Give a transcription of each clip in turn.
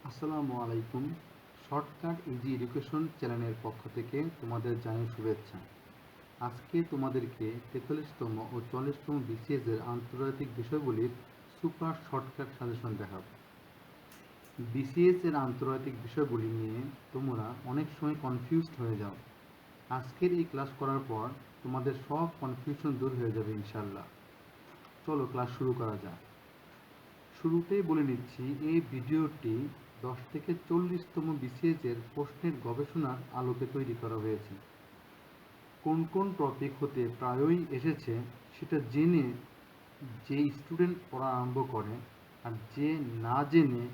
আসসালামু আলাইকুম। Shortcut easy education চ্যানেলের পক্ষ থেকে তোমাদের জানাই শুভেচ্ছা। আজকে তোমাদেরকে 43তম ও 44তম বিসিএস এর আন্তর্জাতিক বিষয়গুলির সুপার শর্টকাট সাজেশন দেখাবো। বিসিএস এর আন্তর্জাতিক বিষয়গুলি নিয়ে তোমরা অনেক সময় কনফিউজড হয়ে যাও। আজকের এই ক্লাস করার পর তোমাদের সব কনফিউশন দূর হয়ে যাবে ইনশাল্লাহ। চলো ক্লাস শুরু করা যাক। শুরুতেই বলে নিচ্ছি, এই ভিডিওটি 10 থেকে 40তম বিসিএস এর প্রশ্নের গবেষণার আলোকে তৈরি করা হয়েছে। কোন কোন টপিক হতে প্রায়ই এসেছে সেটা জেনে যে স্টুডেন্ট পড়া আরম্ভ করে আর যে না জেনে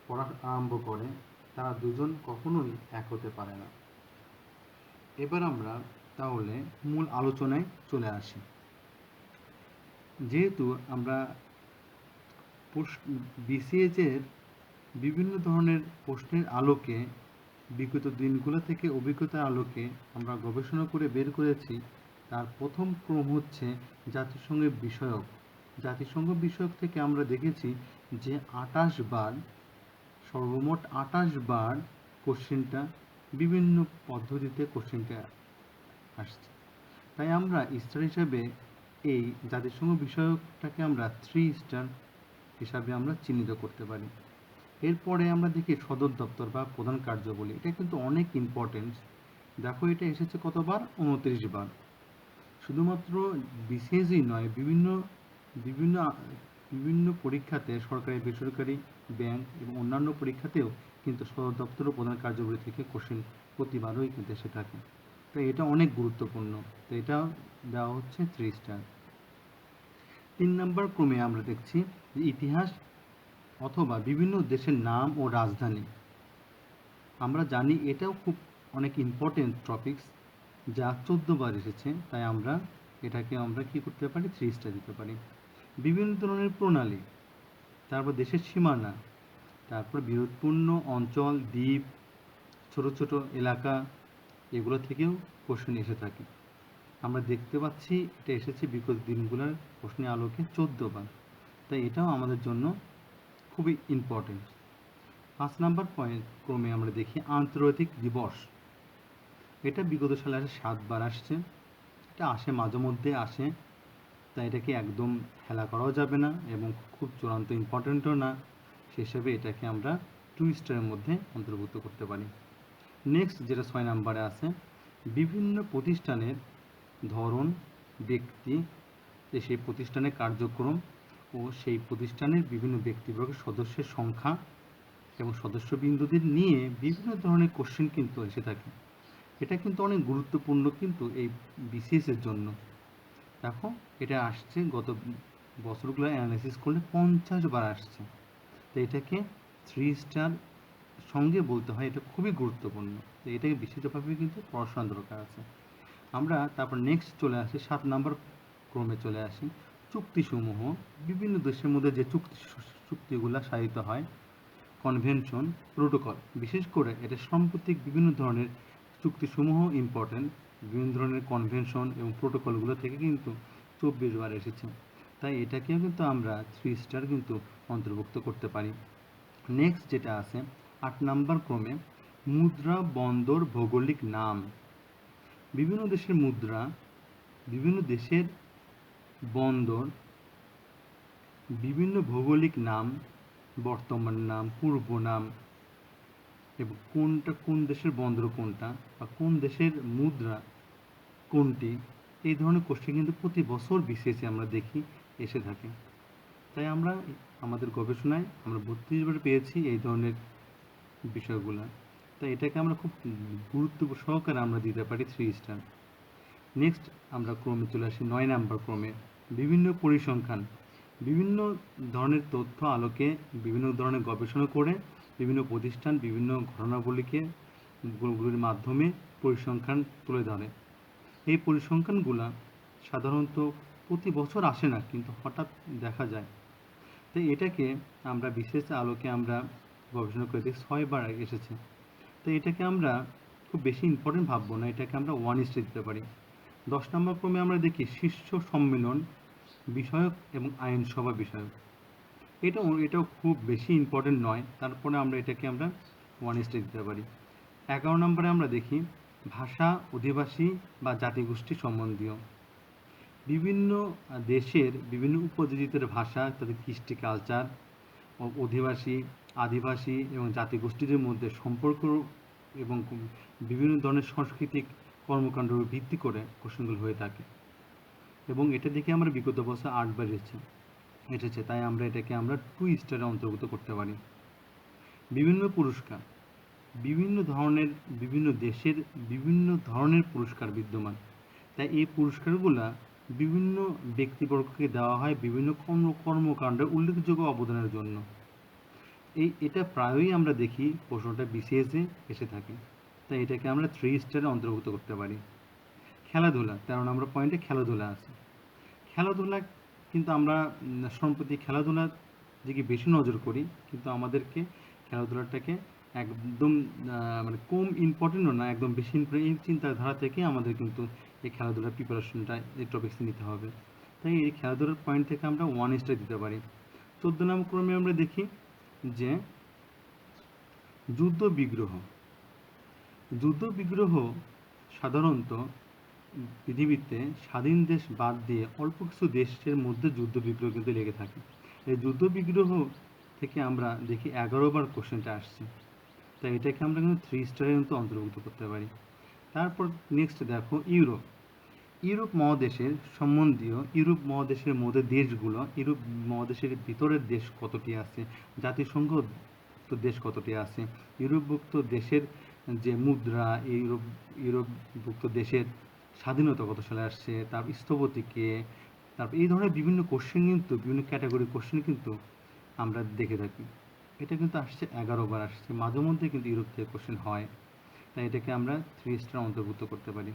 পড়া আরম্ভ করে তারা দুজন কখনোই এক হতে পারে না। এবার আমরা তাহলে মূল আলোচনায় চলে আসি। যেহেতু আমরা বিসিএস এর বিভিন্ন ধরনের প্রশ্নের আলোকে বিগত দিনগুলো থেকে অভিজ্ঞতার আলোকে আমরা গবেষণা করে বের করেছি, তার প্রথম ক্রম হচ্ছে জাতিসংঘ বিষয়ক। জাতিসংঘ বিষয়ক থেকে আমরা দেখেছি যে 28 বার, সর্বমোট 28 বার কোশ্চেনটা বিভিন্ন পদ্ধতিতে কোশ্চেনটা আসছে। তাই আমরা স্টার হিসাবে এই জাতিসংঘ বিষয়কটাকে আমরা 3 স্টার হিসাবে আমরা চিহ্নিত করতে পারি। এরপরে আমরা দেখি সদর দপ্তর বা প্রধান কার্যাবলী। এটা কিন্তু অনেক ইম্পর্টেন্ট। দেখো এটা এসেছে কতবার? 29 বার। শুধুমাত্র বিসিএসই নয়, বিভিন্ন বিভিন্ন বিভিন্ন পরীক্ষাতে সরকারি বেসরকারি ব্যাংক এবং অন্যান্য পরীক্ষাতেও কিন্তু সদর দপ্তর ও প্রধান কার্যাবলী থেকে কোশ্চেন প্রতিবারই কিন্তু এসে থাকে। তো এটা অনেক গুরুত্বপূর্ণ। তো এটা দেওয়া হচ্ছে 3 স্টার। 3 নম্বর ক্রমে আমরা দেখছি যে ইতিহাস অথবা বিভিন্ন দেশের নাম ও রাজধানী। আমরা জানি এটাও খুব অনেক ইম্পর্টেন্ট টপিকস, যা 14 বার এসেছে। তাই আমরা এটাকে আমরা কি করতে পারি? 3 স্টার দিতে পারি। বিভিন্ন ধরনের প্রণালী, তারপর দেশের সীমানা, তারপর বিরোধপূর্ণ অঞ্চল, দ্বীপ, ছোট ছোট এলাকা, এগুলো থেকেও কোশ্চেন এসে থাকে। আমরা দেখতে পাচ্ছি এটা এসেছে বিগত দিনগুলোর প্রশ্নের আলোকে 14 বার। তাই এটাও আমাদের জন্য খুবই ইম্পর্টেন্ট। 5 নাম্বার পয়েন্ট ক্রমে আমরা দেখি আন্তর্জাতিক দিবস। এটা বিগত সালে আসে 7 বার আসছে। এটা আসে মাঝে মধ্যে আসে, তাই এটাকে একদম হেলা করাও যাবে না এবং খুব চূড়ান্ত ইম্পর্টেন্টও না। সে হিসাবে এটাকে আমরা 2 স্টারের মধ্যে অন্তর্ভুক্ত করতে পারি। নেক্সট যেটা 6 নাম্বারে আছে, বিভিন্ন প্রতিষ্ঠানের ধরন, ব্যক্তি, সেই প্রতিষ্ঠানের কার্যক্রম ও সেই প্রতিষ্ঠানের বিভিন্ন ব্যক্তিবর্গের সদস্যের সংখ্যা এবং সদস্যবৃন্দদের নিয়ে বিভিন্ন ধরনের কোশ্চেন কিন্তু এসে থাকে। এটা কিন্তু অনেক গুরুত্বপূর্ণ কিন্তু এই বিসিএসের জন্য। দেখো এটা আসছে গত বছরগুলো অ্যানালাইসিস করলে 50 বার আসছে। তো এটাকে 3 স্টার সঙ্গে বলতে হয়, এটা খুবই গুরুত্বপূর্ণ। তো এটাকে বিশেষভাবে কিন্তু পড়াশোনা দরকার আছে। আমরা তারপর নেক্সট চলে আসি 7 নাম্বার ক্রমে চলে আসি চুক্তিসমূহ। বিভিন্ন দেশের মধ্যে যে চুক্তিগুলো সাধিত হয়, কনভেনশন, প্রোটোকল, বিশেষ করে এটা সাম্প্রতিক বিভিন্ন ধরনের চুক্তিসমূহ ইম্পর্টেন্ট। বিভিন্ন ধরনের কনভেনশন এবং প্রোটোকলগুলো থেকে কিন্তু 24 বার এসেছে। তাই এটাকেও কিন্তু আমরা 3 স্টার কিন্তু অন্তর্ভুক্ত করতে পারি। নেক্সট যেটা আছে 8 নাম্বার ক্রমে মুদ্রা, বন্দর, ভৌগোলিক নাম। বিভিন্ন দেশের মুদ্রা, বিভিন্ন দেশের বন্দর, বিভিন্ন ভৌগোলিক নাম, বর্তমান নাম, পূর্ব নাম, এবং কোনটা কোন দেশের বন্দর কোনটা বা কোন দেশের মুদ্রা কোনটি, এই ধরনের কোশ্চেন কিন্তু প্রতি বছর বিসিএসে আমরা দেখি এসে থাকে। তাই আমরা আমাদের গবেষণায় আমরা 32 বার পেয়েছি এই ধরনের বিষয়গুলো। তাই এটাকে আমরা খুব গুরুত্ব সহকারে আমরা দিতে পারি 3 স্টার। নেক্সট আমরা ক্রমে চলে আসি 9 নাম্বার ক্রমে বিভিন্ন পরিসংখ্যান। বিভিন্ন ধরনের তথ্য আলোকে বিভিন্ন ধরনের গবেষণা করে বিভিন্ন প্রতিষ্ঠান বিভিন্ন ঘটনাবলীকে গুলির মাধ্যমে পরিসংখ্যান তুলে ধরে। এই পরিসংখ্যানগুলো সাধারণত প্রতি বছর আসে না, কিন্তু হঠাৎ দেখা যায়। তাই এটাকে আমরা বিশেষ আলোকে আমরা গবেষণা করে দেখি 6 বার এসেছে। তো এটাকে আমরা খুব বেশি ইম্পর্টেন্ট ভাববো না, এটাকে আমরা 1 স্টার দিতে পারি। 10 নম্বর ক্রমে আমরা দেখি শীর্ষ সম্মেলন বিষয়ক এবং আইনসভা বিষয়ক। এটাও খুব বেশি ইম্পর্টেন্ট নয়, তারপরে আমরা এটাকে আমরা 1 স্টার দিতে পারি। 11 নম্বরে আমরা দেখি ভাষা, অধিবাসী বা জাতিগোষ্ঠী সম্বন্ধীয়। বিভিন্ন দেশের বিভিন্ন উপজাতিদের ভাষা, তাদের কৃষ্টি, কালচার, অধিবাসী, আদিবাসী এবং জাতিগোষ্ঠীদের মধ্যে সম্পর্ক এবং বিভিন্ন ধরনের সাংস্কৃতিক কর্মকাণ্ডের উপর ভিত্তি করে কোশ্চেনগুলো হয়ে থাকে, এবং এটা দেখে আমরা বিগত বছর 8বার এসেছে, তাই আমরা এটাকে আমরা 2 স্টারে অন্তর্ভুক্ত করতে পারি। বিভিন্ন পুরস্কার, বিভিন্ন দেশের বিভিন্ন ধরনের পুরস্কার বিদ্যমান, তাই এই পুরস্কারগুলা বিভিন্ন ব্যক্তিবর্গকে দেওয়া হয় বিভিন্ন কর্মকাণ্ডে উল্লেখযোগ্য অবদানের জন্য। এটা প্রায়ই আমরা দেখি প্রশ্নটা বিসিএসে এসে থাকে, তাই এটাকে আমরা 3 স্টারে অন্তর্ভুক্ত করতে পারি। খেলাধুলা, 13 নম্বর পয়েন্টে খেলাধুলা আছে। খেলাধুলা কিন্তু আমরা সম্প্রতি খেলাধুলার দিকে বেশি নজর করি, কিন্তু আমাদেরকে খেলাধুলাটাকে একদম মানে কম ইম্পর্টেন্টও না, একদম বেশি এই চিন্তাধারা থেকে আমাদের কিন্তু এই খেলাধুলার প্রিপারেশনটা এই টপিক্সে নিতে হবে। তাই এই খেলাধুলার পয়েন্ট থেকে আমরা 1 স্টার দিতে পারি। 14 নম্বর ক্রমে আমরা দেখি যে যুদ্ধ বিগ্রহ। যুদ্ধ বিগ্রহ সাধারণত পৃথিবীতে স্বাধীন দেশ বাদ দিয়ে অল্প কিছু দেশের মধ্যে যুদ্ধ বিগ্রহ কিন্তু লেগে থাকে। এই যুদ্ধ বিগ্রহ থেকে আমরা দেখি 11বার কোশ্চেনটা আসছে, তাই এটাকে আমরা কিন্তু 3 স্টারে কিন্তু অন্তর্ভুক্ত করতে পারি। তারপর নেক্সট দেখো ইউরোপ মহাদেশের সম্বন্ধীয়, ইউরোপ মহাদেশের মধ্যে দেশগুলো, ইউরোপ মহাদেশের ভিতরের দেশ কতটি আছে, জাতিসংঘভুক্ত দেশ কতটি আছে, ইউরোপভুক্ত দেশের যে মুদ্রা, ইউরোপভুক্ত দেশের স্বাধীনতা কত সালে আসছে, তার স্থপতি কে, তারপর এই ধরনের বিভিন্ন কোশ্চেন কিন্তু বিভিন্ন ক্যাটাগরি কোশ্চেন কিন্তু আমরা দেখে থাকি। এটা কিন্তু আসছে 11বার আসছে, মাঝে মধ্যে কিন্তু ইউরোপ থেকে কোশ্চেন হয়, তাই এটাকে আমরা 3 স্টার অন্তর্ভুক্ত করতে পারি।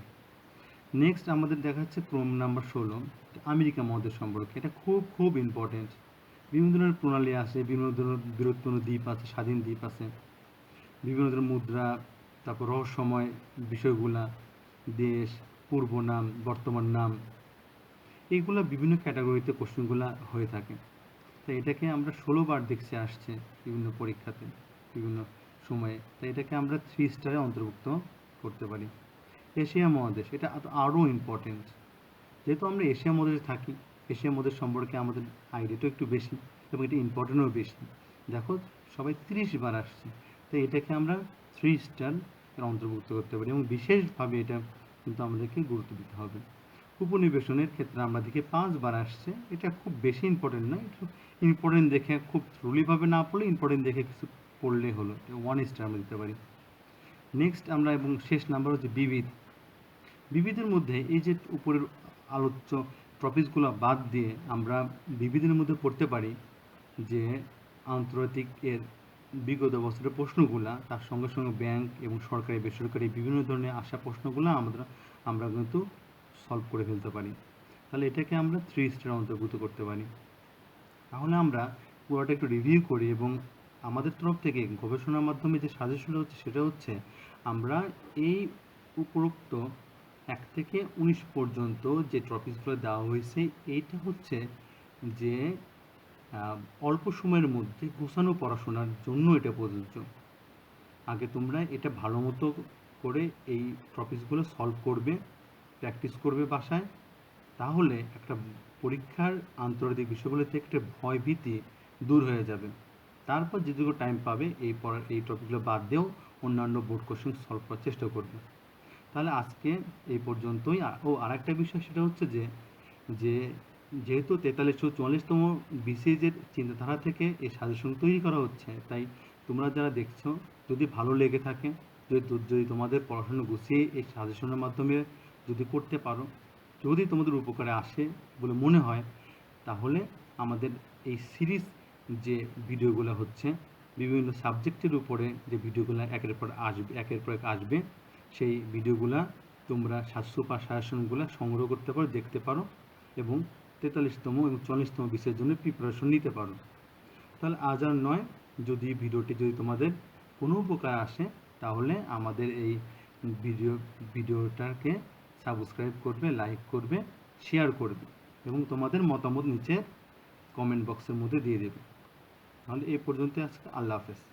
নেক্সট আমাদের দেখাচ্ছে ক্রম নাম্বার 16, আমেরিকা মহাদেশ সম্পর্কে। এটা খুব ইম্পর্টেন্ট। বিভিন্ন ধরনের প্রণালী আছে, বিভিন্ন ধরনের বৃহত্তম দ্বীপ আছে, স্বাধীন দ্বীপ আছে, বিভিন্ন ধরনের মুদ্রা, তারপর রহস্যময় বিষয়গুলা, দেশ, পূর্ব নাম, বর্তমান নাম, এইগুলো বিভিন্ন ক্যাটাগরিতে কোশ্চেনগুলো হয়ে থাকে। তাই এটাকে আমরা 16বার দেখছি আসছে বিভিন্ন পরীক্ষাতে বিভিন্ন সময়ে, তাই এটাকে আমরা 3 স্টারে অন্তর্ভুক্ত করতে পারি। এশিয়া মহাদেশ, এটা আরও ইম্পর্টেন্ট, যেহেতু আমরা এশিয়া মহাদেশে থাকি, এশিয়া মহাদেশ সম্পর্কে আমাদের আইডিয়াটাও একটু বেশি এবং এটা ইম্পর্টেন্টও বেশি। দেখো সবাই 30বার আসছে, তাই এটাকে আমরা 3 স্টার অন্তর্ভুক্ত করতে পারি, এবং বিশেষভাবে এটা কিন্তু আমাদেরকে গুরুত্ব দিতে হবে। উপনিবেশনের ক্ষেত্রে আমরা দেখি 5বার আসছে, এটা খুব বেশি ইম্পর্টেন্ট নয়, একটু ইম্পর্টেন্ট দেখে, খুব থ্রুলিভাবে না পড়লে ইম্পর্টেন্ট দেখে কিছু পড়লেই হলো, 1 স্টার আমরা দিতে পারি। নেক্সট আমরা এবং শেষ নাম্বার হচ্ছে বিবিধের মধ্যে এই যে উপরের আলোচ্য টপিকসগুলো বাদ দিয়ে আমরা বিবিধের মধ্যে পড়তে পারি যে আন্তর্জাতিক এর বিগত বছরের প্রশ্নগুলা, তার সঙ্গে সঙ্গে ব্যাংক এবং সরকারি বেসরকারি বিভিন্ন ধরনের আসা প্রশ্নগুলো আমরা কিন্তু সলভ করে ফেলতে পারি। তাহলে এটাকে আমরা 3 স্টার অন্তর্ভুক্ত করতে পারি। তাহলে আমরা পুরোটা একটু রিভিউ করি, এবং আমাদের তরফ থেকে গবেষণার মাধ্যমে যে সাজেশন হচ্ছে সেটা হচ্ছে আমরা এই উপরোক্ত 1 থেকে 19 পর্যন্ত যে টপিকসগুলো দেওয়া হয়েছে, এইটা হচ্ছে যে অল্প সময়ের মধ্যে গোছানো পড়াশোনার জন্য এটা প্রযোজ্য। আগে তোমরা এটা ভালো মতো করে এই টপিকসগুলো সলভ করবে, প্র্যাকটিস করবে বাসায়, তাহলে একটা পরীক্ষার আন্তর্জাতিক বিষয়গুলো থেকে একটা ভয় ভীতি দূর হয়ে যাবে। তারপর যেটুকু টাইম পাবে এই টপিকগুলো বাদ দিয়েও অন্যান্য বোর্ড কোশ্চেন সলভ করার চেষ্টা করবে। তাহলে আজকে এই পর্যন্তই। আরেকটা বিষয় সেটা হচ্ছে যে যেহেতু 4344তম বিসিএসের চিন্তাধারা থেকে এই সাজেশন তৈরি করা হচ্ছে, তাই তোমরা যারা দেখছো যদি ভালো লেগে থাকে, যদি তোমাদের পড়াশোনা গুছিয়ে এই সাজেশনের মাধ্যমে যদি করতে পারো, যদি তোমাদের উপকারে আসে বলে মনে হয়, তাহলে আমাদের এই সিরিজ যে ভিডিওগুলো হচ্ছে বিভিন্ন সাবজেক্টের উপরে যে ভিডিওগুলো একের পর এক আসবে, সেই ভিডিওগুলো তোমরা সুপার সাজেশনগুলো সংগ্রহ করতে পারো, দেখতে পারো, এবং 43তম এবং 44তম বিষয়ের জন্য প্রিপারেশন নিতে পারো। তাহলে আজ আর নয়, যদি ভিডিওটি তোমাদের কোনো উপকার আসে, তাহলে আমাদের এই ভিডিওটাকে সাবস্ক্রাইব করবে, লাইক করবে, শেয়ার করবে, এবং তোমাদের মতামত নিচে কমেন্ট বক্সের মধ্যে দিয়ে দেবে। তাহলে এই পর্যন্তই আজকে। আল্লাহ হাফেজ।